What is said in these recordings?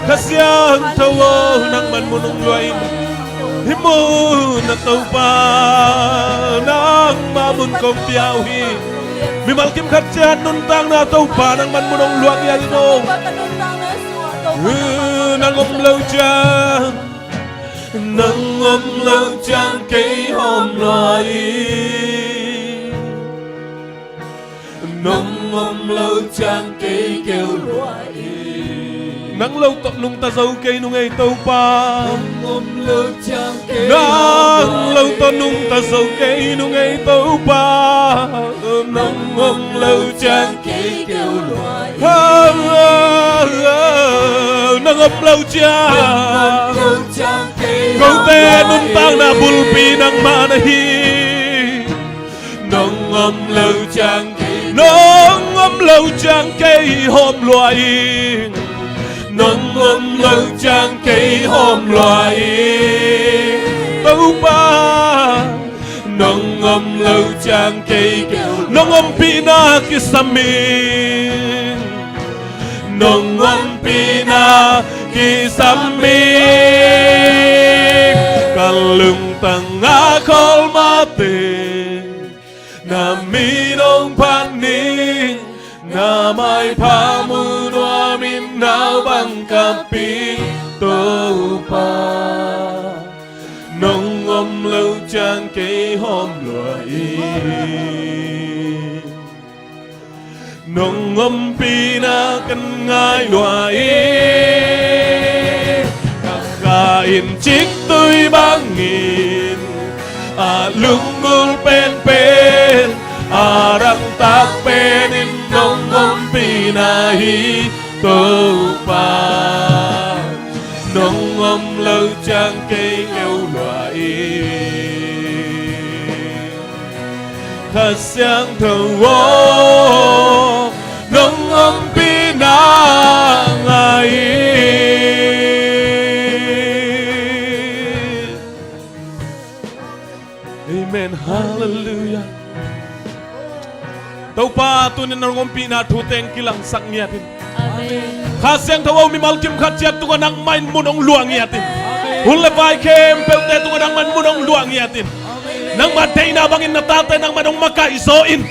Kasiang tawo ng manmunong luwain Himo na taupa ng mamun kong piyawi Mimalkim katyan nuntang na taupa ng manmunong luwang yan inong Nangomlaw dyan Nangomlaw dyan kay homloy Nangomlaw dyan kay kêu loy Nang lâu tập nung ta dâu cây nung ngày tàu pa Nang lâu ta nung ta dâu cây nung ngày tàu pa Nang lâu chàng cây kêu loài Nang lâu chàng Câu tê nung tang na bulpi nang manahi Nang lâu chàng Nang lâu chàng cây hôm loài Nông lâu chàng cây hôm loài tấu ba Nông lâu chàng cây Nông pina kisamin Nông pina kisamin Kalung tanga kol mati Na minong paning Na may pamunwa minaw bang kapito pa Nông lâu chàng cây hôm loài Nông pina kan ngay loài Kakain chik tuy bangin Lungul pen pen Arang tak penin nong pinahi tô pa Nong lâu chàng cây kêu loài Kasiang tawo nong pinangai Amen, hallelujah Tau pa tunin na ngompi na tuteng kilang sang niyatin. Amen. Kasiang tawaw mi malkim katsiat tunga nang main munong luang niyatin. Hulabay kem pelte tunga nang main munong luang niyatin. Nang matay na bangin na tatay nang manong makaisoin.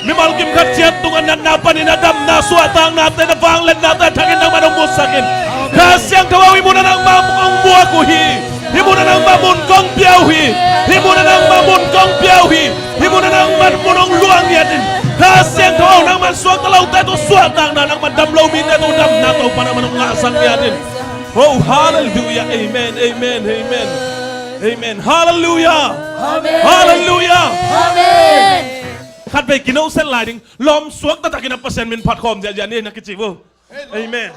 Mi malkim katsiat tunga nang napaninadam na suatang natin na panglet natin tangin nang manong musakin. Kasiang tawaw mo na nang mamukong buwakuhi. Himo na nang mamun kong piyawi. Himo na nang mamun kong piyawi. Himo na nang man munong luang niyatin. Kasiang tawaw nang man suwag talaw tayo suwatang na nang man damlaw min tayo dam na to para manong ngasang niyatin. Oh, hallelujah. Amen, amen, amen. Amen. Hallelujah. Amen. Hallelujah. Amen. Kat bay kinaw sen lighting lom suwag ta takin pa sen min patkom dia jani nakichivo. Amen.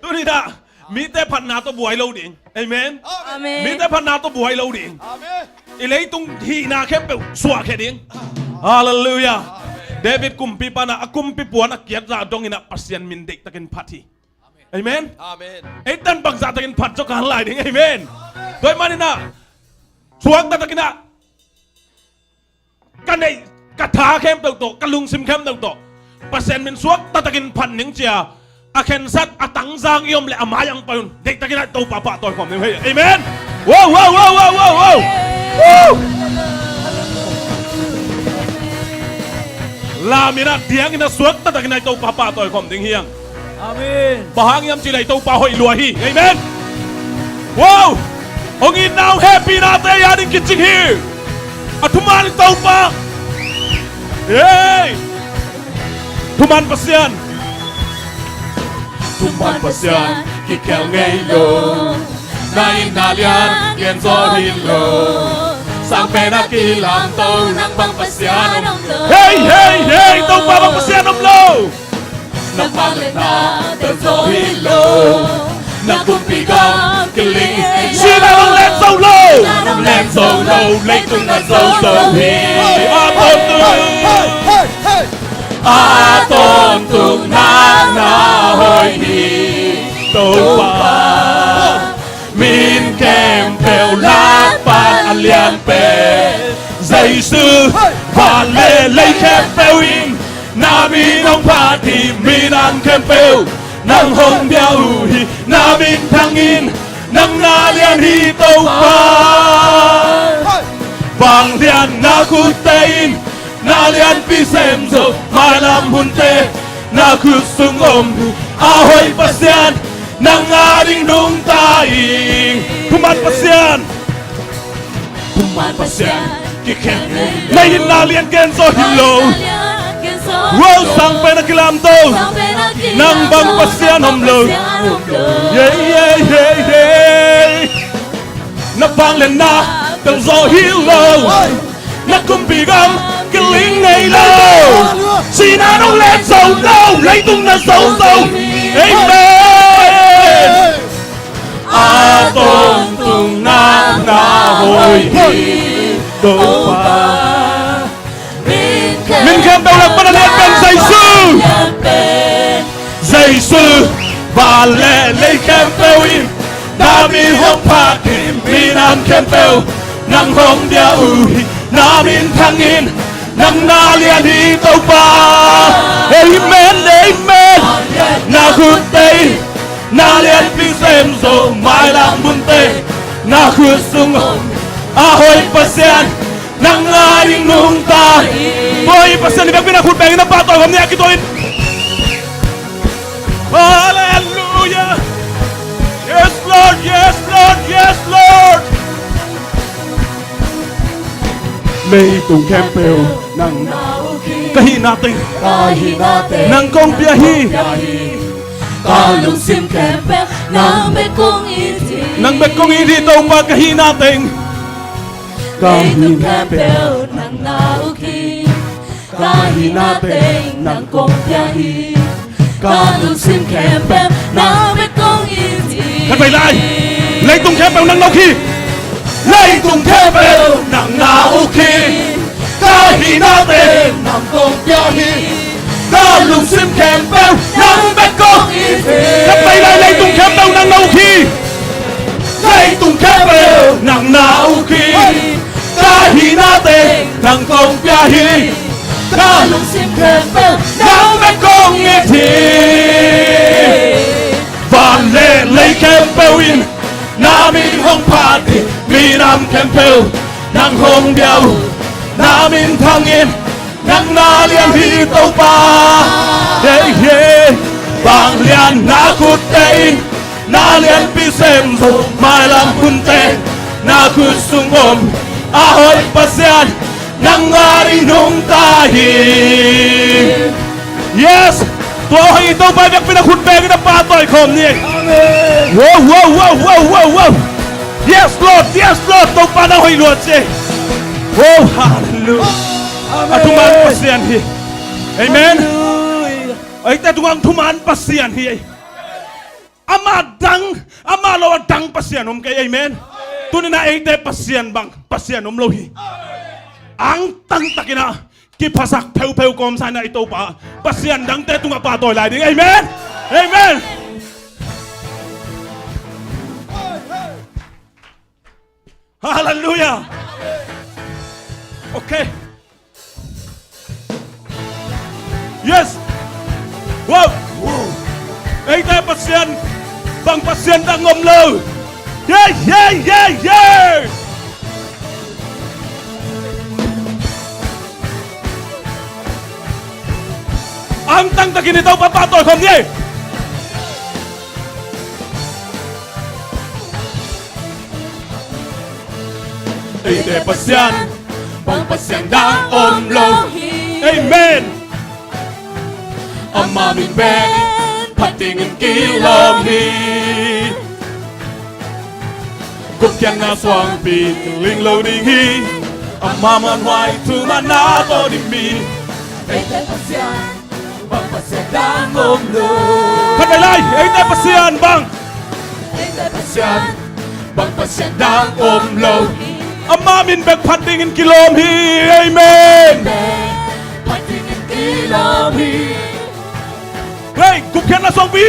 Tuni da mite pat na to buhay lâu ding. Amen. Amen. Mite pat na to buhay lâu ding. Amen. Ilay tung hi na kep suwa ke ding. Hallelujah. David kumpi pa na akumpi puan akyat za dong ina pasyan mindik takin pati. Amen. Amen. Eitan bang za takin pat so kan lai ding. Amen. Toy manina suwag ta takin na kanay katha kem to kalung sim kem to pasyan min suwag ta takin pan ning chia aken sat atang zang iom le amayang pa yun dek takin na to papa toy kom ning. Amen. Wow wow wow wow wow wow. Woo! Lamina diang ina suwag ta takin na to papa toy kom ding hiang. Amen. Bahang yam chilay to pa hoy luahi. Amen. Wow! Ong inaw happy natin yaning kitching here. At tumanin tao pa. Yay! Tuman pa siyan. Tuman pa siyan. Kikaw ngayon. Nainalian kian so hilo. Sang penakilang tao ng pangpasyan. Hey! Hey! Hey! Tao pa pangpasyan ng low. Napalit na tao so hilo. Nagkumpigang kiling. Sila ng let so low. Let so low. Late to na so high. Aton tung. Aton tung na nahoy hito pa. Min kem peo lakpan alian pe. Dây sư và lê lấy khem peo in. 나민 홍파티 미남 캠페우 낭 홍벼우히 나민 당인 낭 나련 히토파 방리안 나쿠테인 나련 비셈소 말람 훈테 나쿠숭옴 아호이 파시안 낭 아링 농타잉 부만 파시안 부만 파시안 Nay na lian ken so hillo Wow sang pe na kilam to Nang bang pasyan homlo Yeah yeah yeah yeah Na vang lên na Tang so hillo Na kumbigam Kiling ngay lâu Si na nung lên sâu lâu Lấy tung na sâu sâu Amen A tôn tung na na hồi hi Đâu pa Mình khen đầu lạc bắt lên bên dây sư Dây sư Và lệ lấy khen phêu in Đã mình hông phạt Thì mình ăn khen phêu Nang hông đia ui Na mình thăng in Nang na liền đi đâu pa Amen Amen Na khuyết tây Na liền phí xem rồi Mai làm buôn tây Na khuyết sung hồn Ahoy pasyan Nang aring nung ta Boy pasyan Ibang pinakutbengin na pato Huwag niya kituin Hallelujah Yes Lord Yes Lord Yes Lord May tung kempel Nang kahinating Nang kong biyahi Kalung sim kempel Nang bekong iti Nang bekong iti Ito pa kahinating Kahit kempel ng nauki Kahit natin ng kong biyahe Kalusim kempel ng bekong iti Kan phải lại Lấy tung kempel ng nauki Lấy tung kempel ng nauki Kahit natin ng kong biyahe Kalusim kempel ng bekong iti Kan phải lại lấy tung kempel ng nauki Lấy tung kempel ng nauki Kahit natin ng kong biyahe Kalusim kempel ng bekong ngiti Và lệ lấy kempelin Namin hong pati Minam kempel Nang hong biyaw Namin thangin Nang nalian hitaw pa Yeah yeah Bang lian nakutein Nalian pisemso Malam punte Nakusungom Ahoy pasyan Nangaring nung tahi Yes Tuohay ito ba yung pinakutbengin na patoy kom niya Wow wow wow wow wow wow Yes Lord Yes Lord Ito pa na hoy Lord siya Wow hallelujah At tumaan pasyan hi Amen Ay tatungang tumaan pasyan hi Amadang Amalawag pasyan kay Amen Tunin na ite pasyan bang pasyan lohi Ang tangtakin na Kipasak pew kom sana ito pa Pasyan dang te tunga patoy lai ding Amen Amen Hallelujah Okay Yes Wow Ite pasyan Bang pasyan dang ngomlo Yeah, yeah, yeah, yeah! Ang tangtagin ito papatoy kom niya Ite pasyan Bang pasyan dang omlo Amen Amaming ben Patingin kilom hi Cũng chẳng ngã xoang bì Linh lâu đi nghi Amaman hoài Thu mà ná tô đi mì Ite pasyan Bang pasyan dang omlo Kan phải lại Ite pasyan bang Ite pasyan Bang pasyan dang omlo Amamin bek patingin kilom hi Amen Patingin kilom hi Hey cũng chẳng ngã xoang bì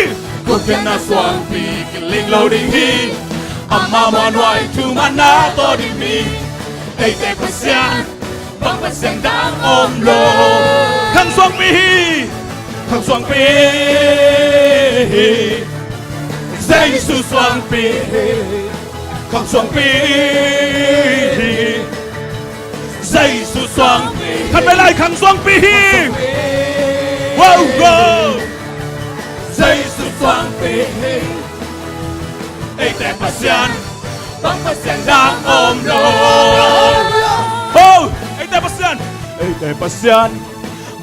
Cũng chẳng ngã xoang bì Linh lâu đi nghi Amaman hoài Thu mà ná tô đi mì Ite pasyan Bang pasyan dang omlo ขังสวงปีขังสวงปีJesus สวงปีขังสวงปีJesus สวงขันไปไล่ขังสวงปีว้าวว้าว Jesus สวงปีไอ้แต่ปัสยันบังปัสยันดังอมโลโอ้ไอ้แต่ปัสยันไอ้แต่ปัสยัน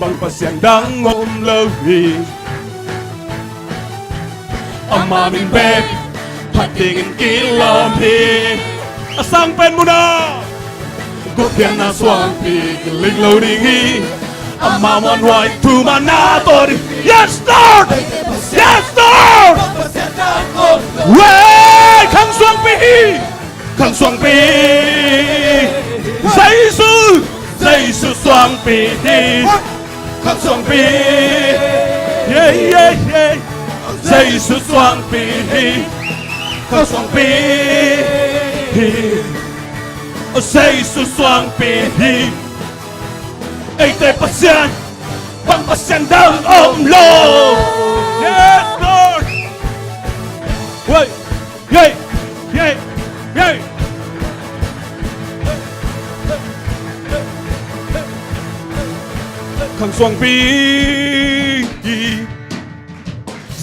บังปัสยันดังอมโลAmamin beb patingin kilompi asang pen muna Gupyan na swampi kilig loadingi Amaman white to manatori Yes Lord Yes Lord Wey Kang swampi Kang swampi Jesus swampi Kang swampi Yeah yeah yeah Jesus สวงปีเขาสวงปีJesus สวงปีไอ้แต่ปัสยันบังปัสยันดังอมโล Yes Lord เฮ้ยเย้เย้เย้ขังสวงปี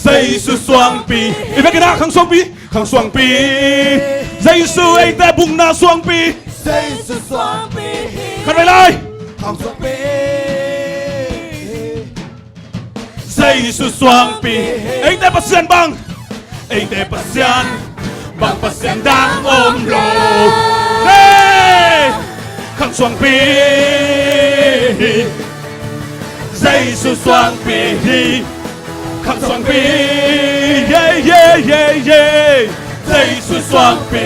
Jesus สวงปีอีกไม่กี่นาขังสวงปีขังสวงปี Jesus ไอ้แต่บุงนาสวงปี Jesus สวงปี ขันไปเลย ขังสวงปี Jesus สวงปีไอ้แต่ปัสยันบังไอ้แต่ปัสยันบังปัสยันดังอมโลเฮ้ขังสวงปี Jesus สวงปีขังสวงปีเย่เย่เย่เย่Jesus สวงปี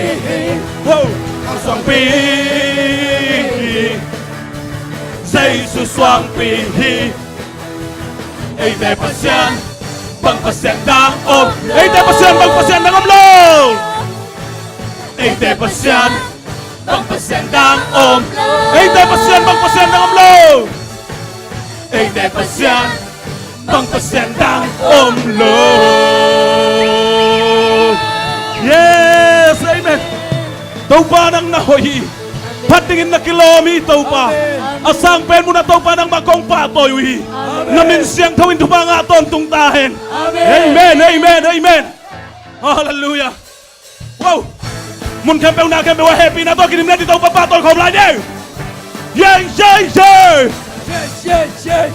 ขังสวงปี Jesus สวงปีไอ้แต่ปัสยันบังปัสยันดังอมไอ้แต่ปัสยันบังปัสยันดังอมโลไอ้แต่ปัสยันบังปัสยันดังอมไอ้แต่ปัสยันบังปัสยันดังอมโลไอ้แต่ปัสยันBang pasendang omlo Yes, amen Taupa ng nahoy Patingin na kilomi taupa Asang pen mo na taupa ng magkong patoy Namin siyang tawin tupa nga aton tungtahin Amen, amen, amen Hallelujah Wow Mun kempew na kempew happy na to Kinim na dito papatoy ko blay niyo Yay, yay, yay Yes, yes, yes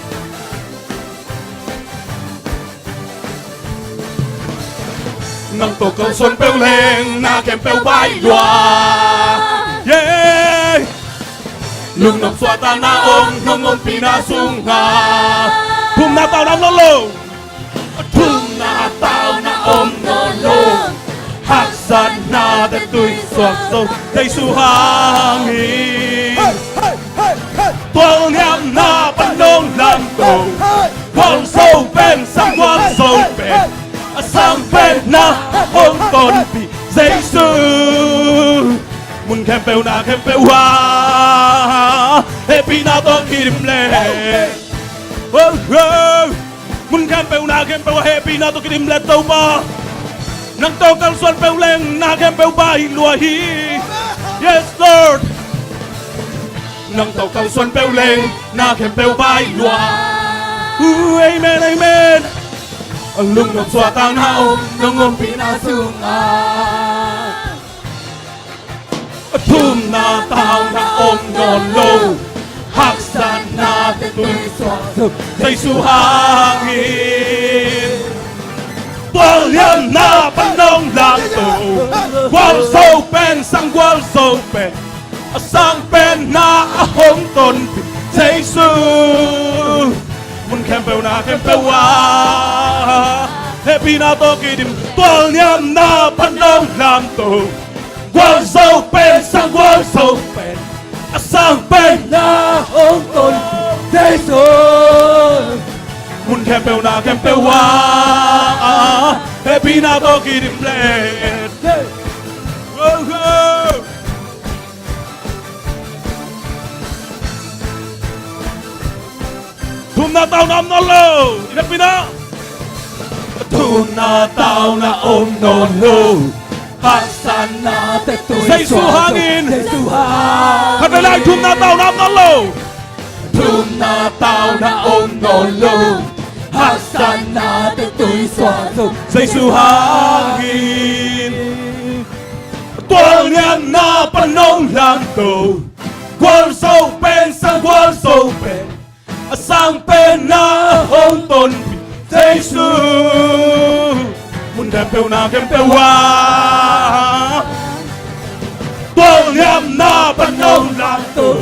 Nang to câu xuân bêu lên na kèm bêu bay loa Yeah Lung nông xoa ta na ôm nông ôm pi na sung nga Thum na tao nang lolo Thum na tao na ôm lolo Hak san na te tui xoa sâu Tây su hangin Tuang niam na pan nông lam tổ Quang sâu bên sang quang sâu bên Sang bên na hong ton pi Jesus Mun kempeu na kempeu ha Happy na to kirim le Mun kempeu na kempeu happy na to kirim le tau ba Nang to kal suan peu leng na kempeu bai lua hi Yes Lord Nang to kal suan peu leng na kempeu bai lua Amen amen Ang lungnog sa tanaw Nung pinasuma Tum na tao na om nolo Haksan na tituloy sa suhangin Tuwalyan na panong lato Wal so pen sang wal so pen Asang pen na ahong ton Jesus Mun kempeu na kempeu Happy na to kidim Tual niam na panong lam to Wal so pen sang wal so pen Asang pen Na hong ton Jesus Mun kempeu na kempeu Happy na to kidim bled Tum na tao nam nó lô Inap pina Tuna tao na non lo Hasan na te tu Giêsu hangin Giêsu hangin Khát về lại thum na tao nam nó lô Tuna tao na non lo Hasan na te tu Giêsu hangin Tuan nian na panong lang to Qual sâu pen sang qual sâu pen Sang pen na hôn tôn Giêsu Mun kempeu na kempeu wa Tuan nian na panong lang to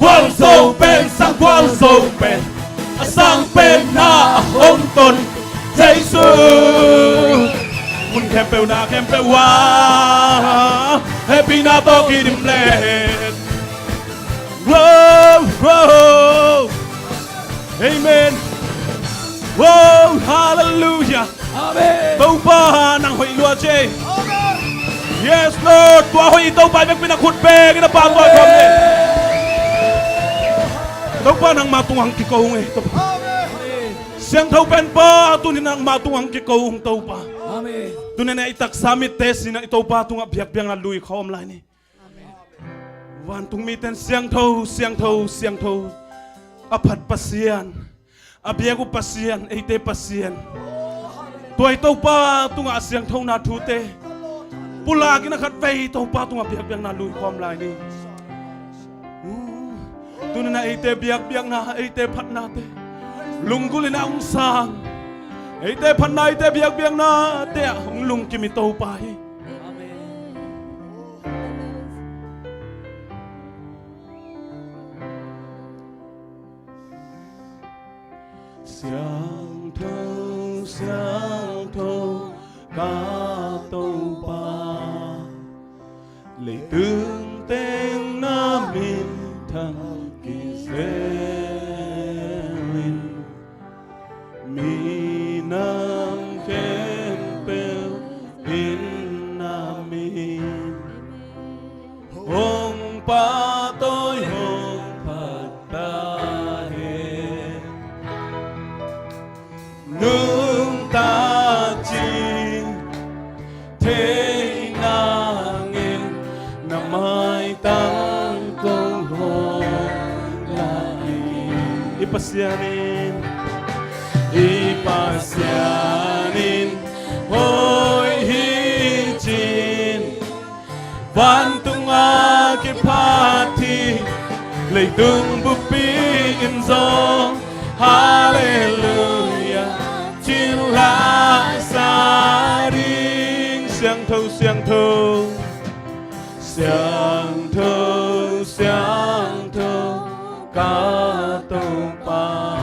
Qual sâu pen sang qual sâu pen Sang pen na hôn tôn Giêsu Mun kempeu na kempeu wa Happy na to kidim bled Whoa, whoa Amen Whoa, hallelujah Amen Tâu ba nang hoi lua che Yes Lord Tua hoi tâu ba Mek pinakut pe Kina pa tua kom ne Tâu ba nang matungang kikong eh Siang tau pen pa Tu nang matungang kikong tau pa Amen Tu na itak samit tes Nina itau pa tu nga biak-biak nga lui Kaom lai ni Wan tung miten siang thâu Apat pasian Abiagu pasian Eite pasian Tuai tau pa tu nga siang thâu na thu te Pula kina khat vei tau pa tu nga biak-biak na lui Kaom lai ni Tu na eite biak-biak na Eite phat na te Lungguli na ung sang Eite phat na eite biak-biak na Te ung lung kimi tau pa hi Siang thâu ca tâu ba Lệ tương tên na min thăng kỳ selin Mi nam khen pel in na min Hong pa tôi hong phật ta hen Nương ta chi thế nangin na may tang kong hong lain Ipasyanin hoy hichin Vantung akipati Lay tung bupin zong Hallelujah Chin la sa ring Siang thâu ca tâu pa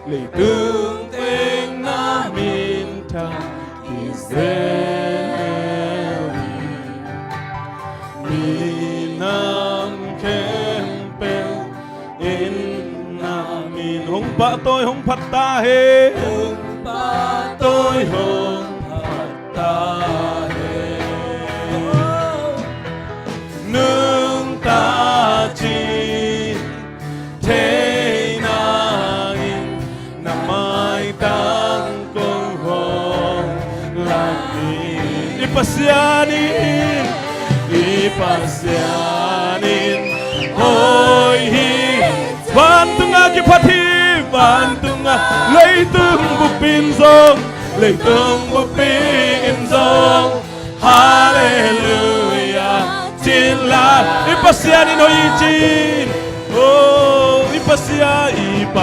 Lệ tương tên na min thăng kỳ selin Mi nam khen pel in na min Hong pa tôi hong phat ta he Hong pa tôi hong phat ta he Nương ta chi thế nangin na may tang kong hong lain Ipasyanin hoy hi Vantung akipati Vantung lay tung bupin zong Hallelujah Chin la Ipasyanin hoy chin Oh ipasyanin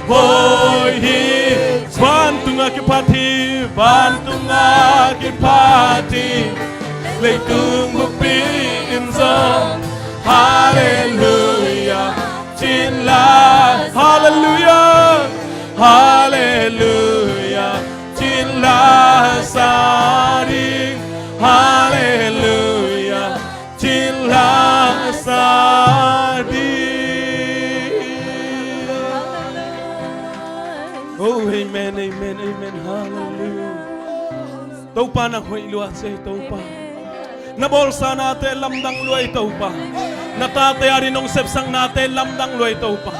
hoy hi Vantung akipati Lay tung bupin zong Hallelujah Chin la Hallelujah Hallelujah Chin la sa ring Hallelujah Chin la sa ring Oh amen amen amen hallelujah Tâu pa nang hoi lua che tâu pa Na bolsa natin lamdang luay tau pa Natate ari nung sepsang natin lamdang luay tau pa.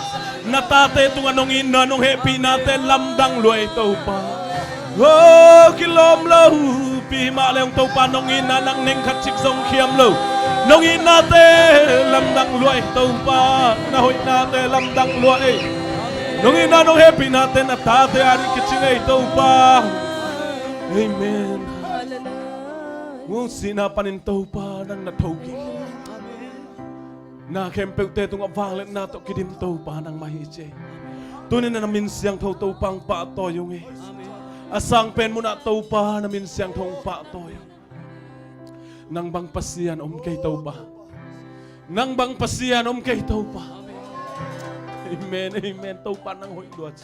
Natate tung anong ina nung happy natin lamdang luay tau pa. Oh, kilom lo pihima leong tau pa nung ina nang ning katsik song kiam lo. Nung ina te lamdang luay tau pa. Nahoy natin lamdang luay. Nung ina nung happy natin natate ari kitsingay tau pa. Amen. Ngung sinapanin tau pa nang natawgi. Na kempel te tung avanglet na to kidim tau pa nang mahije. Tunin na namin siyang tau pang paatoyong eh. Asang pen mo na tau pa namin siyang tau paatoyong. Nang bang pasiyan kay tau pa. Nang bang pasiyan kay tau pa. Amen, amen. Tau pa nang hoy luat.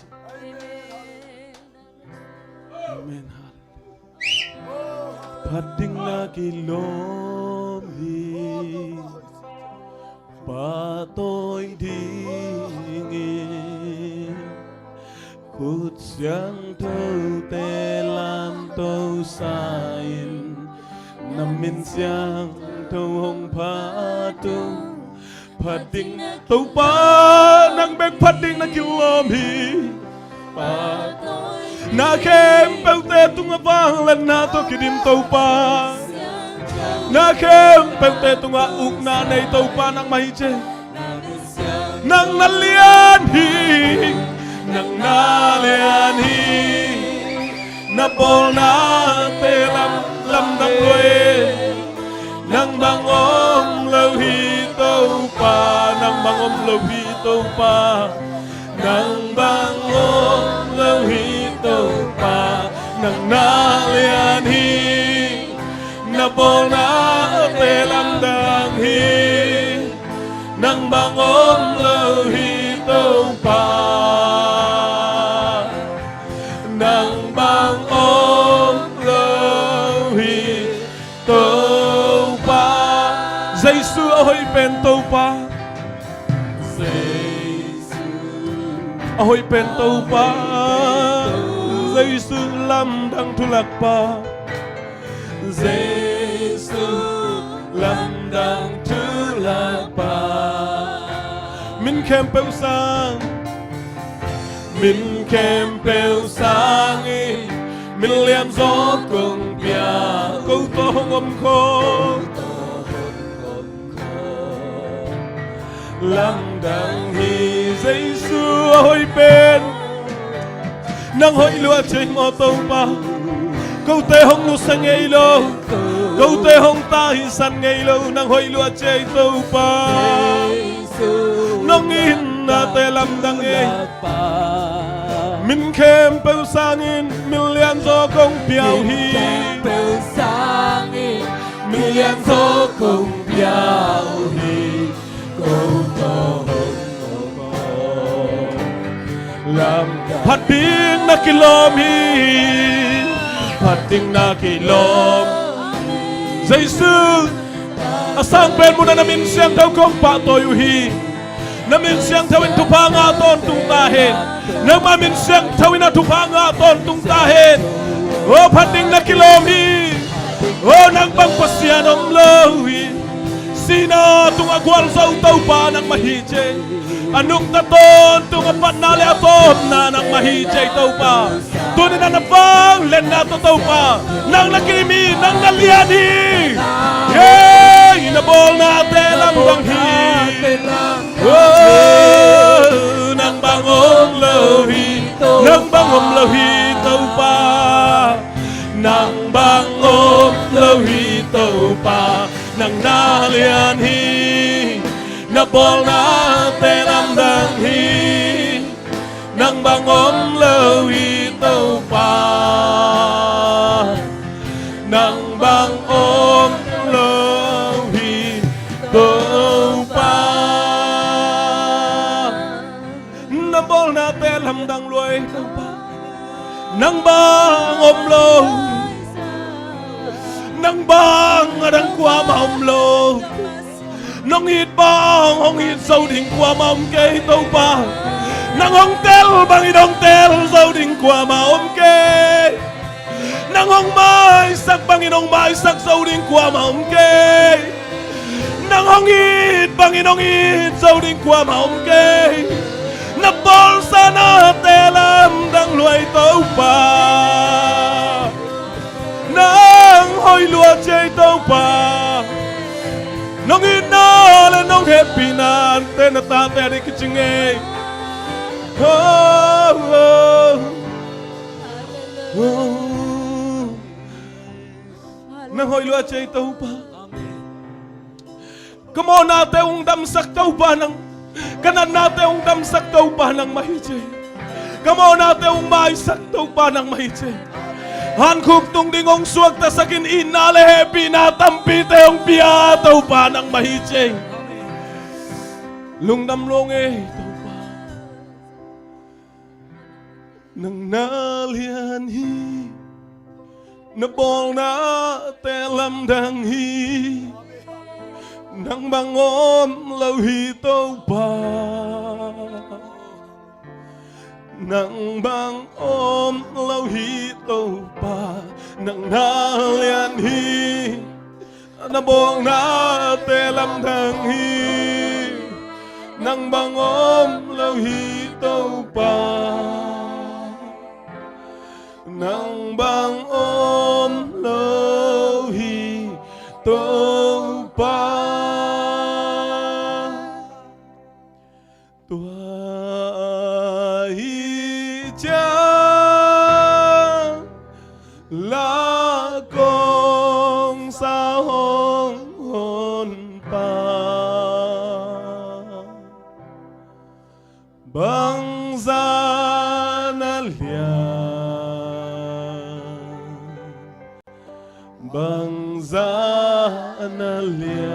Amen. Pading na kilomi. Patoy dingin Kut siyang tau telam tau sain Namin siyang tau hong patung Pading tau pa nang beg pading na kilomi Na kempel te tung avanglan na to kidim tau pa Na kempel te tunga ukna na ito pa ng mahije Nang nalianhi Nang nalianhi Napol na te lamdang loe Nang bangom lohito pa Nang bangom lohito pa Nang bangom lohito pa Nang nalianhi Napol na telamdang hi Nang bangom lohito pa Nang bangom lohito pa Jesu ahoy pento pa Ahoy pento pa Jesu lamdang tulak pa Jesu lamdang tulak pa Min kempel sang Min kempel sang Min liam gió cùng bia câu tohong om ko lamdang hi Giêsu hoi bên nang hoi lua trên ngõ tàu pa câu tê hong lu sang ngay lo câu tê hong ta hi san ngay lo nang hoi lua trên tàu pa nong in na tê lamdang e min kem pel sangin million zo kong piao hi million zo kong piao hi câu to làm phát tiếng na kilom hi phát tiếng na kilom Giêsu asang ben mo na namin siyang daw kong patoyo hi namin siyang tawin tupanga ton tungtahin namin siyang tawin na tupanga ton tungtahin o panding na kilomi o nagbagpasyan om lowi sina tung agwal sa utaw pa ng mahije anong taton tung apanali aton na ng mahije itaw pa tunin na nabang len na tataw pa nang nakilimi nang naliani yay inabol natin ang banghi nang bangong lawhitaw pa nang bangong lawhitaw pa nang nalianhi nabol natin ang danghi nang bangong lawhitaw pa nang bangong lawhitaw pa nabol natin hamdang luay pa nang bang omlo nang bang adang kwa maomlo nang hit bang hong hit sâu đỉnh qua maom kê tâu pa nang hong tel bang idong tel sâu đỉnh qua maom kê nang hong mai sak bang idong mai sak sâu đỉnh qua maom kê Nanghongit, Panginoongit, sa uling kwa maumkay. Napol sana telam dang luay tau pa. Nang hoy lua chay tau pa. Nong inala nong happy na ante na tatay kichingay. Oh, oh, oh. Nang hoy lua chay tau pa. Kamo natin ang damsak tau pa ng kanan natin ang damsak tau pa ng mahichay. Kamo natin ang maisak tau pa ng mahichay. Hankuk tung dingong suwag ta sakin inale pinatampite ang biya tau pa ng mahichay. Lungdam longe tau pa. Nang nalianhi nabol na telamdang hi. Nang bangon lauhito pa. Nang bangon lauhito pa. Nang nalianhi nabong na telamdang hi. Nang bangon lauhito pa. Nang bangon lauhito pa. Lakong sa honghon pa. Bangsa na liyan. Bangsa na liyan.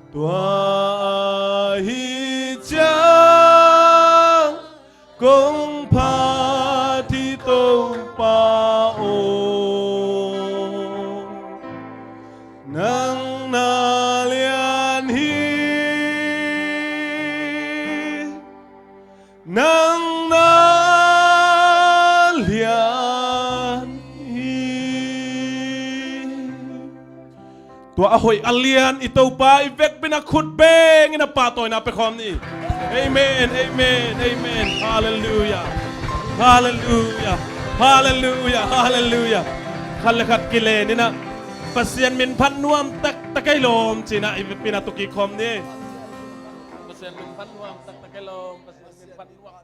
Tuahit siya kung patito pao nang nalianhi nang nalianhi. Tua ahoy alian ito pa ivek pinakutbeng inapatoy na pekom ni. Amen, amen, amen. Hallelujah. Hallelujah. Hallelujah. Hallelujah. Kalakat kile ni na pasyan min panuam tak takailom sina pinatuki kom ni. Pasyan min panuam tak takailom pasyan min panuam.